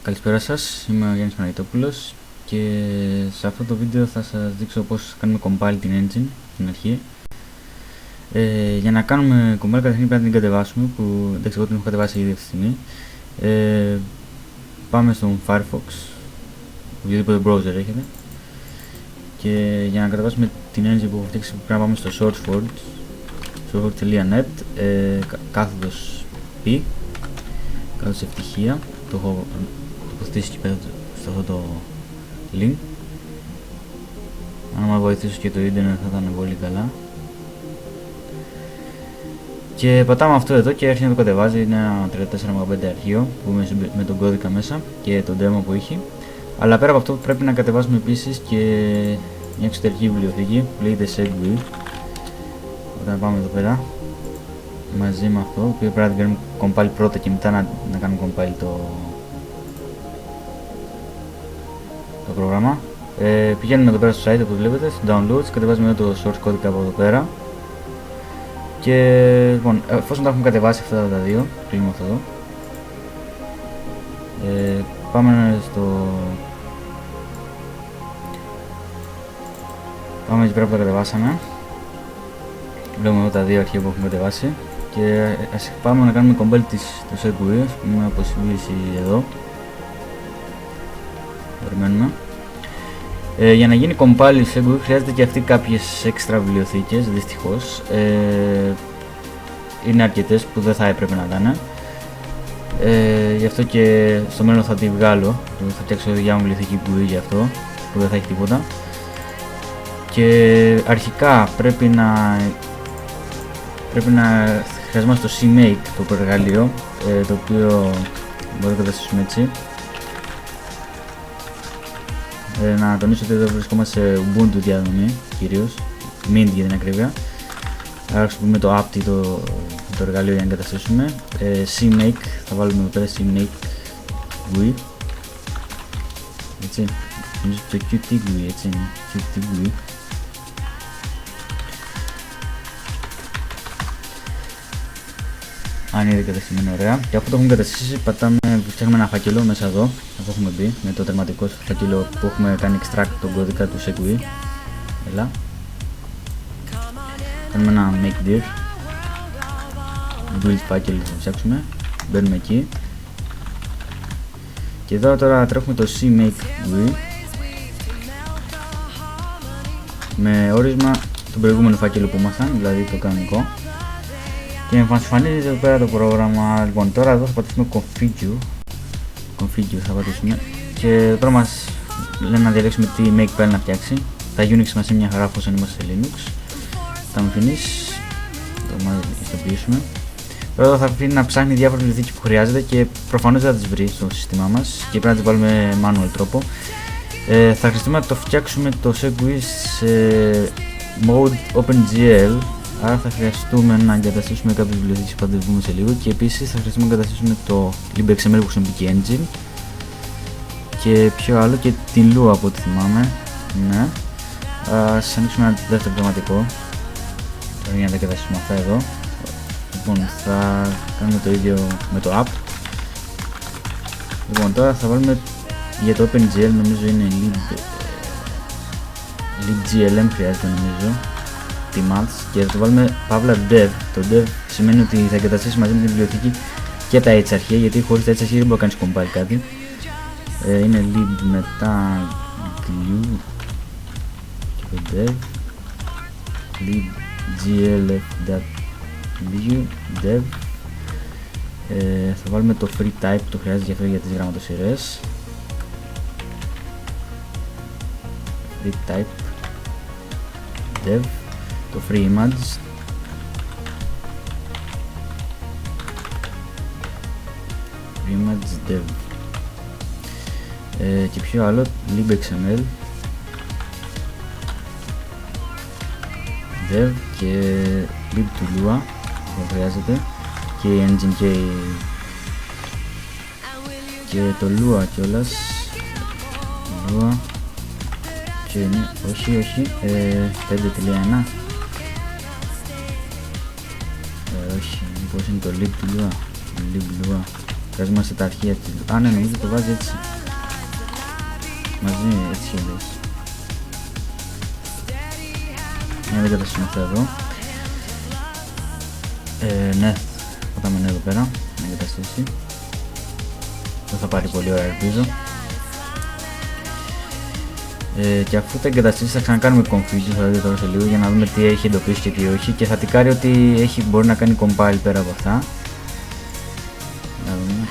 Καλησπέρα σας, είμαι ο Γιάννης Παναγιτόπουλος και σε αυτό το βίντεο θα σας δείξω πώς κάνουμε compile την engine στην αρχή. Για να κάνουμε compile καταρχήν πρέπει να την κατεβάσουμε, που εντάξει εγώ την έχω κατεβάσει ήδη αυτή τη στιγμή. Πάμε στον Firefox, οποιοδήποτε browser έχετε, και για να κατεβάσουμε την engine που έχω φτιάξει πρέπει να πάμε στο sourceforge.net, κάθετος p, κάθετος ευτυχία. Το έχω τοποθετήσει εκεί πέρα στο αυτό το link. Αν μας βοηθήσει και το ίντερνετ θα ήταν πολύ καλά. Και πατάμε αυτό εδώ και αρχίζει να το κατεβάζει. Είναι ένα 34 MB αρχείο που με τον κώδικα μέσα και τον demo που έχει. Αλλά πέρα από αυτό πρέπει να κατεβάσουμε επίσης και μια εξωτερική βιβλιοθήκη που λέγεται Segwit. Όταν πάμε εδώ πέρα μαζί με αυτό, που πρέπει να την κάνουμε compile πρώτα και μετά να κάνουμε compile το πρόγραμμα. Πηγαίνουμε εδώ πέρα στο site όπως βλέπετε, στο downloads, κατεβάζουμε το source κώδικα από εδώ πέρα. Και λοιπόν, εφόσον τα έχουμε κατεβάσει αυτά τα δύο, κλείνουμε αυτό εδώ. Πάμε εκεί πέρα που τα κατεβάσαμε. Βλέπουμε εδώ τα δύο αρχεία που έχουμε κατεβάσει. Και ας πάμε να κάνουμε compile το Segwit, ας πούμε από συμβίωση εδώ. Περιμένουμε. Για να γίνει compile η Segwit χρειάζεται και αυτή κάποιες έξτρα βιβλιοθήκες, δυστυχώς. Είναι αρκετές που δεν θα έπρεπε να ήταν. Γι' αυτό και στο μέλλον θα τη βγάλω. Θα φτιάξω για μου βιβλιοθήκη GUI για αυτό, που δεν θα έχει τίποτα. Και αρχικά πρέπει να χρειαζόμαστε το CMake, το προεργαλείο, το οποίο μπορούμε να καταστήσουμε έτσι. Να τονίσω ότι εδώ βρισκόμαστε σε Ubuntu διαδομή κυρίως, Mint για την ακρίβεια. Άρα χρησιμοποιούμε το apt, το εργαλείο για να εγκαταστήσουμε. CMake, θα βάλουμε εδώ πέρα CMake GUI. Έτσι, νομίζω το Qt GUI, έτσι είναι, Qt GUI. Αν είναι καταστημένο, ωραία. Και αφού το έχουμε καταστήσει, φτιάχνουμε ένα φάκελο μέσα εδώ, αυτό έχουμε μπει, με το τερματικό φάκελο που έχουμε κάνει extract τον κώδικα του Segwit. Έλα. Κάνουμε ένα make dir, build φάκελο θα φτιάξουμε, μπαίνουμε εκεί. Και εδώ τώρα τρέχουμε το CMake GUI με όρισμα τον προηγούμενο φάκελο που ήμασταν, δηλαδή το κανονικό. Και εμφανίζει εδώ πέρα το πρόγραμμα. Λοιπόν, τώρα εδώ θα πατήσουμε configure θα πατήσουμε, και τώρα μας λένε να διαλέξουμε τι make file να φτιάξει. Τα Unix μας είναι μια χαρά εφόσον είμαστε σε Linux. Θα μου finish, το ιστοποιήσουμε. Τώρα εδώ θα αφήνει να ψάχνει διάφορες βιβλιοθήκες που χρειάζεται και προφανώς δεν θα τις βρει στο σύστημά μας και πρέπει να τις βάλουμε manual τρόπο. Θα χρειαστούμε να το φτιάξουμε το Segwit σε mode OpenGL. Άρα θα χρειαστούμε να εγκαταστήσουμε κάποιες βιβλιοθήκες που θα τις δούμε σε λίγο, και επίσης θα χρειαστούμε να εγκαταστήσουμε το libxml που χρησιμοποιεί και engine και ποιο άλλο, και την Lua από ό,τι θυμάμαι. Ναι. Ας ανοίξουμε ένα δεύτερο πραγματικό για να τα εγκαταστήσουμε αυτά εδώ. Λοιπόν, θα κάνουμε το ίδιο με το app. Λοιπόν, τώρα θα βάλουμε για το OpenGL, νομίζω είναι libglm χρειάζεται νομίζω. Και θα το βάλουμε παύλα dev. Το dev σημαίνει ότι θα εγκαταστήσει μαζί με την βιβλιοθήκη και τα H αρχεία, γιατί χωρίς τα H αρχεία δεν μπορεί να κάνεις compile κάτι. Είναι lib μετά glue και το dev libglf.w dev. Θα βάλουμε το free type, το χρειάζεται για αυτό για τις γραμματοσυρές. Free type dev. Το free image, dev, και ποιο άλλο, libxml dev και lib του Lua που χρειάζεται, και η engine και το Lua κιόλας. Lua ποιο είναι, όχι 5.1, όχι, μήπως είναι το lib του Lua, Βγάζουμε τα αρχεία της. Α, ναι, νομίζω το βάζει έτσι. Μαζί, έτσι λες. Δεν καταστήσουμε αυτά εδώ. Ναι, θα πάμε εδώ πέρα να εγκαταστήσει. Δεν θα πάρει πολύ ώρα, ελπίζω. Και αφού τα εγκαταστήσει θα ξανακάνουμε configure, θα δείτε τώρα σε λίγο, για να δούμε τι έχει εντοπίσει και τι όχι, και θα τικάρει ότι μπορεί να κάνει compile πέρα από αυτά. Να δούμε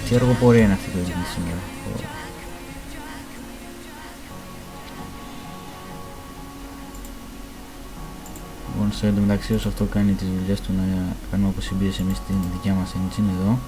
τι αργοπορία είναι αυτή που έχει σήμερα. Λοιπόν, σε εντωμεταξύ όσο αυτό κάνει τις δουλειές του, να κάνουμε όπως συμπίες εμείς την δικιά μας engine εδώ.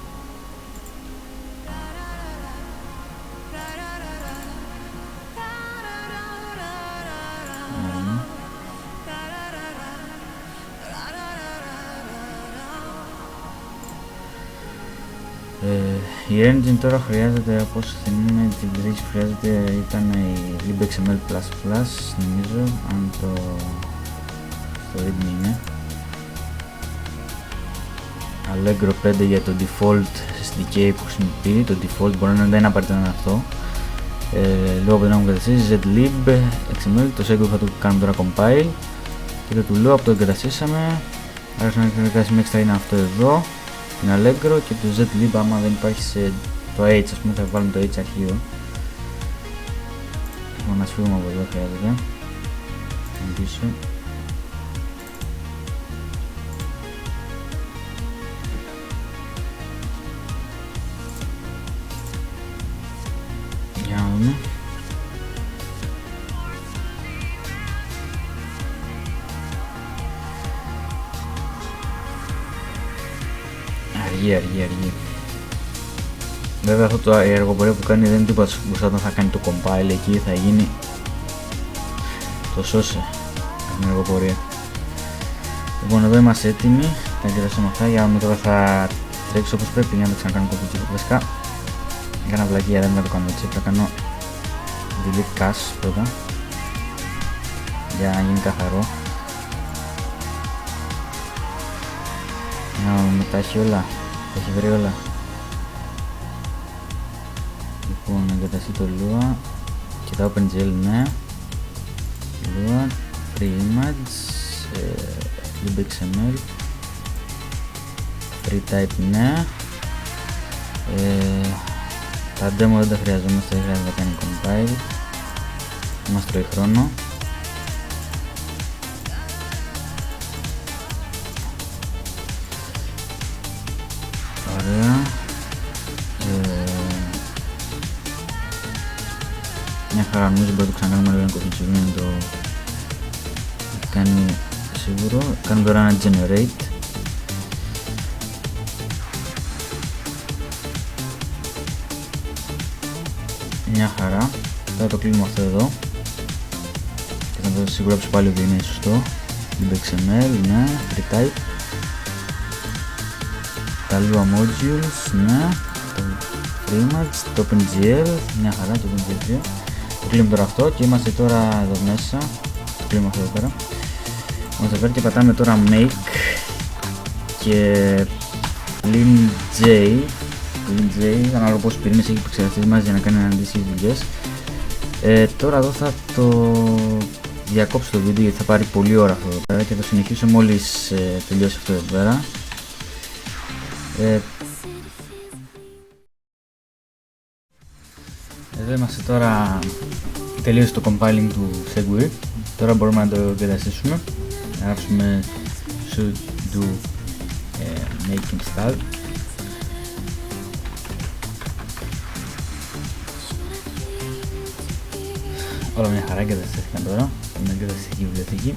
Η engine τώρα χρειάζεται, όπως θυμάμαι την πτήση που χρειάζεται ήταν η libxml++, νομίζω, αν το readme είναι. Allegro 5 για το default SDK που χρησιμοποιεί, το default μπορεί να είναι απαραίτητο να είναι αυτό. Λόγω που δεν έχουμε εγκαταστήσει, zlib, xml, το Segwit θα το κάνουμε τώρα compile και το toolop το εγκαταστήσαμε, άρα να εγκαταστήσουμε έξτρα είναι αυτό εδώ. Την Allegro και το zlib, άμα δεν υπάρχει σε το h, ας πούμε, θα βάλουμε το h αρχείο. Λοιπόν, να σφίγουμε από εδώ, χρειάζεται πίσω. Για να δούμε. Αργεί. Βέβαια αυτό η αργοπορία που κάνει δεν είναι τίποτα μπροστά όταν θα κάνει το compile, εκεί θα γίνει το σώσε την αργοπορία. Λοιπόν, εδώ είμαστε έτοιμοι, θα εγκαταστήσουμε αυτά, για να τώρα θα τρέξω όπως πρέπει για να το ξανακάνω κομμάτι. Βασικά έκανα βλακία, δεν θα το κάνω έτσι, θα κάνω delete cache πρώτα για να γίνει καθαρό. Μετά έχει όλα, έχει βρει όλα. Λοιπόν, να εγκαταστεί το Lua και τα OpenGL, ναι. Lua, Pre-Image, libxml, FreeType, ναι. Τα demo δεν τα χρειαζόμαστε, δεν χρειάζεται να κάνει compile, μας τρώει χρόνο. Ωραία. Μια χαρά, νομίζω μπορεί να το ξανακάνουμε λίγο ένα να το κάνει σίγουρο. Κάνουμε τώρα ένα generate. Μια χαρά. Τώρα το κλείνουμε αυτό εδώ και θα το σίγουρα πάλι ότι είναι σωστό. libxml, ναι, FreeType, τα Lua modules, ναι, το FreeImage, το OpenGL, μια χαρά το OpenGL. Το κλείνουμε τώρα αυτό και είμαστε τώρα εδώ μέσα. Το κλείνουμε αυτό εδώ πέρα. Είμαστε εδώ και πατάμε τώρα make και lim.j, ανάλογα πόσους πυρήνες έχει επεξεργαστεί μας για να κάνει αντίστοιχες δουλειές. Τώρα εδώ θα το διακόψω το βίντεο γιατί θα πάρει πολλή ώρα αυτό εδώ πέρα και θα συνεχίσω μόλις τελειώσει αυτό εδώ πέρα. Εδώ είμαστε τώρα, τελείωσε το compiling του Segwit. Τώρα μπορούμε να το εγκαταστήσουμε. Να γράψουμε sudo make install. Όλα μια χαρά εγκαταστήθηκαν τώρα, την εγκαταστική βιβλιοθήκη.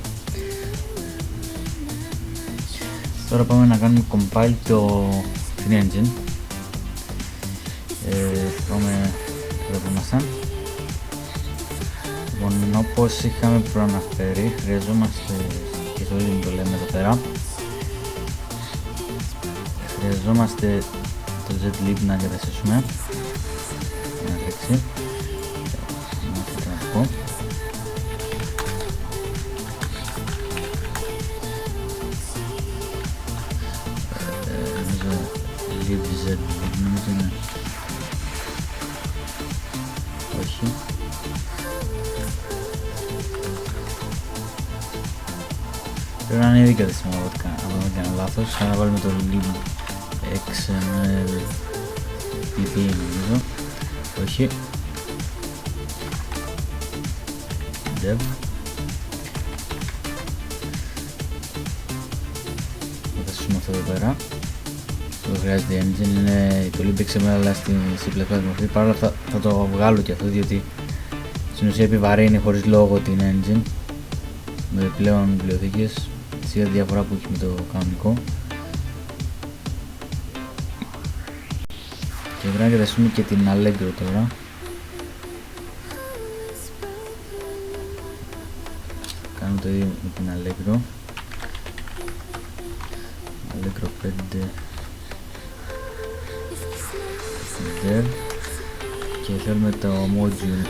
Τώρα πάμε να κάνουμε compile την engine. Πάμε εδώ που ήμασταν. Λοιπόν, όπως είχαμε προαναφέρει, χρειαζόμαστε, και το ίδιο το λέμε εδώ πέρα, χρειαζόμαστε το zlib να εγκαταστήσουμε για να τρέξει. Να το πω. Νομίζω Πρέπει να είναι δίκαιο σύστημα, αν δεν κάνω λάθος. Θα βάλουμε το lib xml lp νομίζω. Όχι. Dev. Θα τα σώσουμε αυτό εδώ πέρα. Δεν χρειάζεται engine, είναι το lib xml αλλά στην C++ μορφή. Παρ' όλα αυτά θα το βγάλω και αυτό, διότι στην ουσία επιβαρύνει χωρίς λόγο την engine με πλέον βιβλιοθήκες, σε διαφορά που έχει με το κανονικό. Και πρέπει να καταστήσουμε και την Allegro τώρα. Κάνουμε το ίδιο με την Allegro. Allegro 5 Dev και θέλουμε το module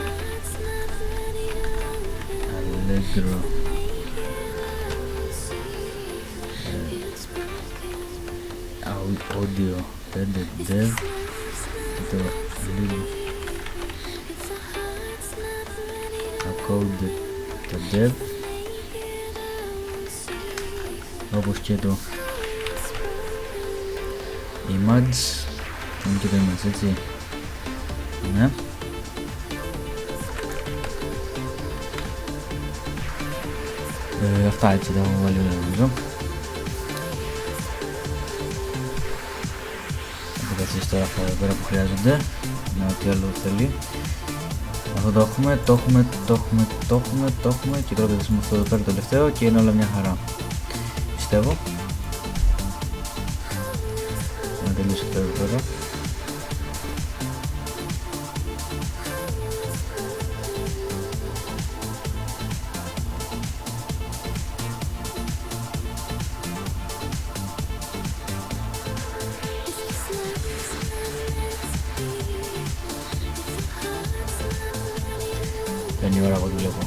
Allegro audio 5 Dev και το code το Dev, όπως και το image. Είναι και το image, έτσι. Ναι. Αυτά έτσι τα έχω βάλει όλα νομίζω. Θα καταστήσεις τώρα αυτά εδώ πέρα που χρειάζονται. Να ό,τι άλλο θέλει. Αυτό το έχουμε και τώρα καταστήσουμε αυτό εδώ πέρα το τελευταίο και είναι όλα μια χαρά. Πιστεύω. Να τελειώσει αυτό εδώ πέρα. Δεν είναι η ώρα που δουλεύω.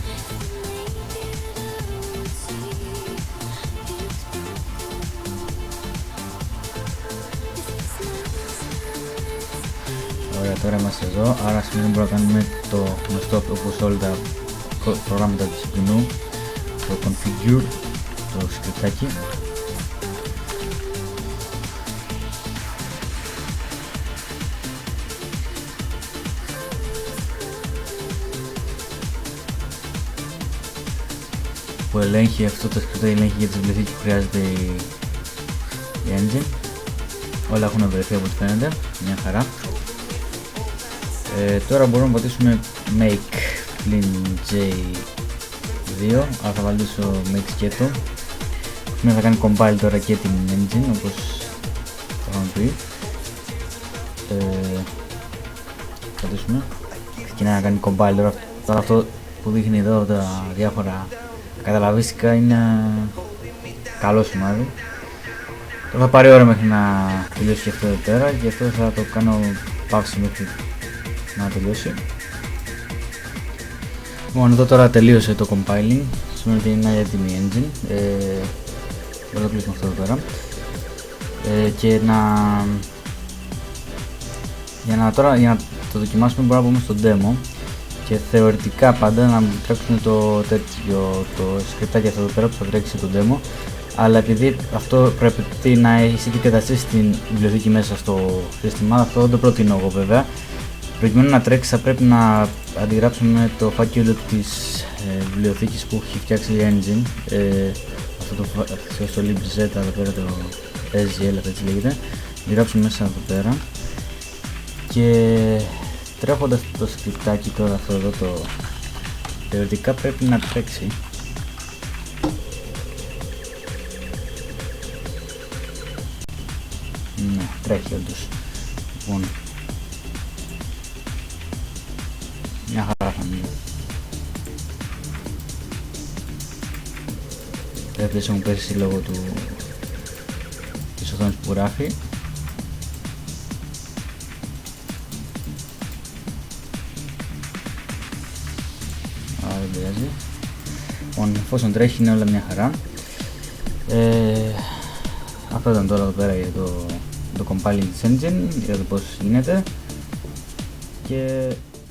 Ωραία, τώρα είμαστε εδώ, άρα σήμερα μπορούμε να κάνουμε το γνωστό όπως όλα τα προγράμματα της κοινού, το configure, το σκριπτάκι. Που ελέγχει αυτό το σκριπτάκι, ελέγχει για τις βιβλιοθήκες που χρειάζεται η engine. Όλα έχουν βρεθεί από ό,τι φαίνεται, μια χαρά. Τώρα μπορούμε να πατήσουμε make πλην J2, αλλά θα βάλω make σκέτο. Θα κάνει compile τώρα και την engine όπως θα είχαμε πει. Πατήσουμε. Ξεκινάει να κάνει compile τώρα αυτό που δείχνει εδώ τα διάφορα καταλαβίστικα είναι καλό σημάδι. Τώρα θα πάρει ώρα μέχρι να τελειώσει και αυτό εδώ πέρα και αυτό θα το κάνω παύση μέχρι να τελειώσει. Λοιπόν, εδώ τώρα τελείωσε το compiling, σημαίνει ότι είναι έτοιμη η engine. Θα το κλείσουμε αυτό εδώ πέρα. Και για να το δοκιμάσουμε μπορούμε να πούμε στο demo και θεωρητικά πάντα να τρέξουμε το σκριπτάκι αυτό εδώ πέρα που θα τρέξει το demo, αλλά επειδή αυτό πρέπει να έχει ήδη καταστήσει την βιβλιοθήκη μέσα στο σύστημα, αυτό δεν το προτείνω εγώ βέβαια. Προκειμένου να τρέξει θα πρέπει να αντιγράψουμε το φάκελο της βιβλιοθήκης που έχει φτιάξει η engine, αυτό στο libz εδώ πέρα, το SGL έτσι λέγεται, αντιγράψουμε μέσα εδώ πέρα και τρέχοντας το σκριπτάκι τώρα αυτό εδώ το θεωρητικά πρέπει να τρέξει. Ναι, τρέχει όντως. Λοιπόν, μια χαρά θα μείνει. Δεύτερες έχουν πέσει λόγω της οθόνης που γράφει. Δεν πειράζει. Λοιπόν, εφόσον τρέχει είναι όλα μια χαρά. Αυτό ήταν τώρα εδώ πέρα για το compiling της engine, για το πώς γίνεται και